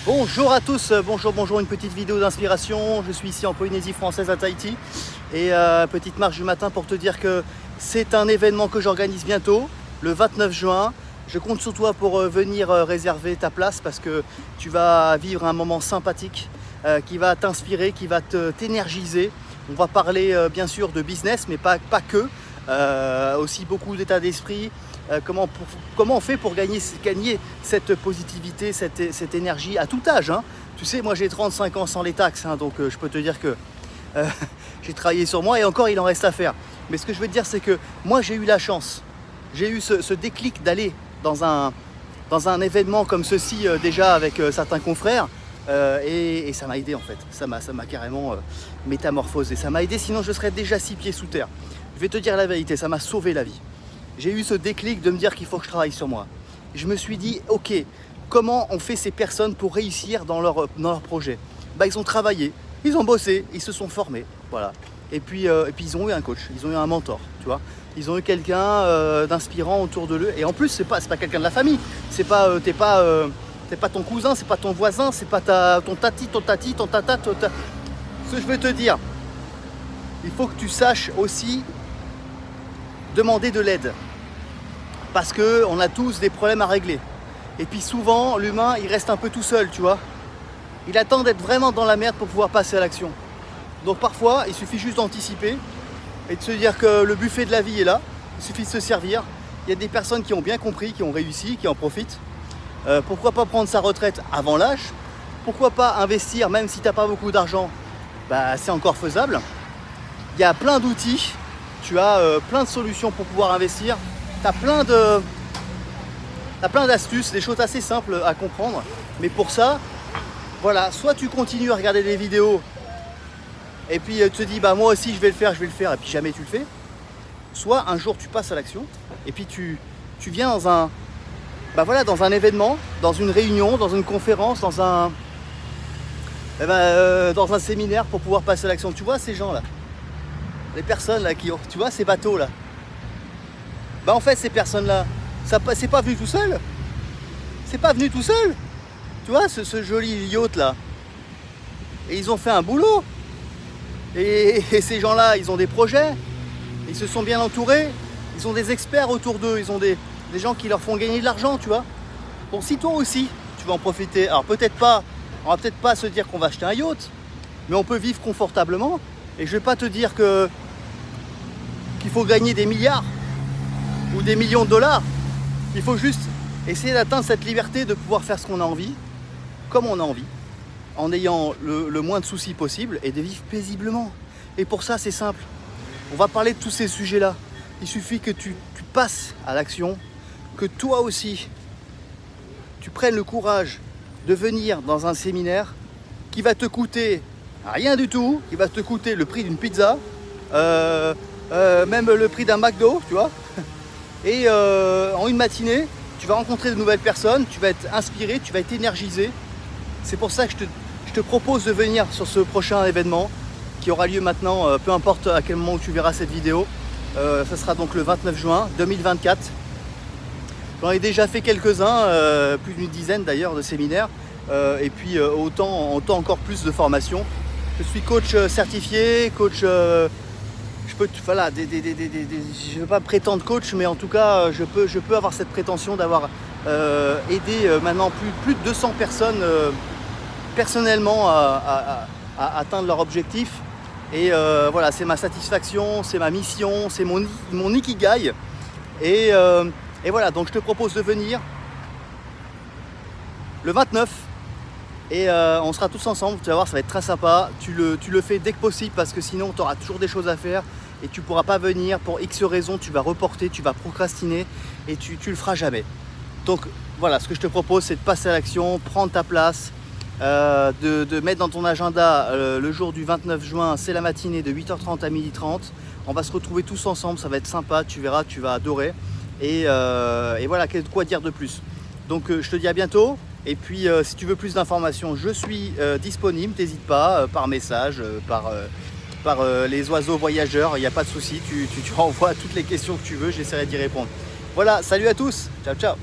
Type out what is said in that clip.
Bonjour à tous, bonjour, une petite vidéo d'inspiration. Je suis ici en Polynésie française à Tahiti et petite marche du matin pour te dire que c'est un événement que j'organise bientôt, le 29 juin. Je compte sur toi pour venir réserver ta place parce que tu vas vivre un moment sympathique qui va t'inspirer, qui va t'énergiser. On va parler bien sûr de business, mais pas que, aussi beaucoup d'état d'esprit. Comment on fait pour gagner cette positivité, cette énergie à tout âge, hein. Tu sais, moi j'ai 35 ans sans les taxes, hein, donc je peux te dire que j'ai travaillé sur moi et encore il en reste à faire. Mais ce que je veux te dire, c'est que moi j'ai eu la chance, j'ai eu ce déclic d'aller dans un événement comme ceci déjà avec certains confrères et ça m'a aidé en fait, ça m'a carrément métamorphosé, ça m'a aidé, sinon je serais déjà 6 pieds sous terre. Je vais te dire la vérité, ça m'a sauvé la vie. J'ai eu ce déclic de me dire qu'il faut que je travaille sur moi. Je me suis dit, ok, comment on fait ces personnes pour réussir dans leur projet? Ils ont travaillé, ils ont bossé, ils se sont formés, voilà. Et puis ils ont eu un coach, ils ont eu un mentor, tu vois. Ils ont eu quelqu'un d'inspirant autour de eux. Et en plus, c'est pas quelqu'un de la famille. C'est pas, t'es pas ton cousin, c'est pas ton voisin, c'est pas ton tati, ton tata. Ce que je veux te dire, il faut que tu saches aussi demander de l'aide, parce que on a tous des problèmes à régler. Et puis souvent l'humain il reste un peu tout seul, tu vois. Il attend d'être vraiment dans la merde pour pouvoir passer à l'action. Donc parfois il suffit juste d'anticiper et de se dire que le buffet de la vie est là, il suffit de se servir. Il y a des personnes qui ont bien compris, qui ont réussi, qui en profitent. Pourquoi pas prendre sa retraite avant l'âge? Pourquoi pas investir même si t'as pas beaucoup d'argent? C'est encore faisable. Il y a plein d'outils. Tu as plein de solutions pour pouvoir investir. Tu as plein d'astuces, des choses assez simples à comprendre. Mais pour ça, voilà, soit tu continues à regarder des vidéos et puis tu te dis moi aussi je vais le faire et puis jamais tu le fais. Soit un jour tu passes à l'action et puis tu viens dans un événement, dans une réunion, dans une conférence, dans un séminaire pour pouvoir passer à l'action. Tu vois ces gens-là, les personnes là qui ont, tu vois, ces bateaux là, en fait ces personnes là, c'est pas venu tout seul, tu vois, ce joli yacht là, et ils ont fait un boulot, et ces gens là ils ont des projets, ils se sont bien entourés, ils ont des experts autour d'eux, ils ont des gens qui leur font gagner de l'argent, tu vois. Bon, si toi aussi tu vas en profiter, alors on va peut-être pas se dire qu'on va acheter un yacht, mais on peut vivre confortablement. Et je vais pas te dire qu'il faut gagner des milliards ou des millions de dollars. Il faut juste essayer d'atteindre cette liberté de pouvoir faire ce qu'on a envie, comme on a envie, en ayant le moins de soucis possible et de vivre paisiblement. Et pour ça, c'est simple. On va parler de tous ces sujets-là. Il suffit que tu passes à l'action, que toi aussi, tu prennes le courage de venir dans un séminaire qui va te coûter rien du tout, qui va te coûter le prix d'une pizza, même le prix d'un McDo, tu vois. Et en une matinée, tu vas rencontrer de nouvelles personnes, tu vas être inspiré, tu vas être énergisé. C'est pour ça que je te propose de venir sur ce prochain événement qui aura lieu maintenant, peu importe à quel moment tu verras cette vidéo. Ça sera donc le 29 juin 2024. J'en ai déjà fait quelques-uns, plus d'une dizaine d'ailleurs de séminaires, et puis autant encore plus de formations. Je suis coach certifié, coach, je ne veux pas prétendre coach, mais en tout cas je peux avoir cette prétention d'avoir aidé maintenant plus de 200 personnes personnellement à atteindre leur objectif. Et voilà, c'est ma satisfaction, c'est ma mission, c'est mon ikigai. Et voilà, donc je te propose de venir le 29. Et on sera tous ensemble, tu vas voir, ça va être très sympa. Tu le fais dès que possible parce que sinon tu auras toujours des choses à faire et tu ne pourras pas venir pour X raisons, tu vas reporter, tu vas procrastiner et tu le feras jamais. Donc voilà, ce que je te propose, c'est de passer à l'action, prendre ta place, de mettre dans ton agenda le jour du 29 juin, c'est la matinée de 8h30 à 12h30. On va se retrouver tous ensemble, ça va être sympa, tu verras, tu vas adorer. Et voilà, quoi dire de plus. Donc je te dis à bientôt. Et puis si tu veux plus d'informations, je suis disponible, n'hésite pas, par message, par les oiseaux voyageurs, il n'y a pas de souci, tu renvoies toutes les questions que tu veux, j'essaierai d'y répondre. Voilà, salut à tous, ciao ciao.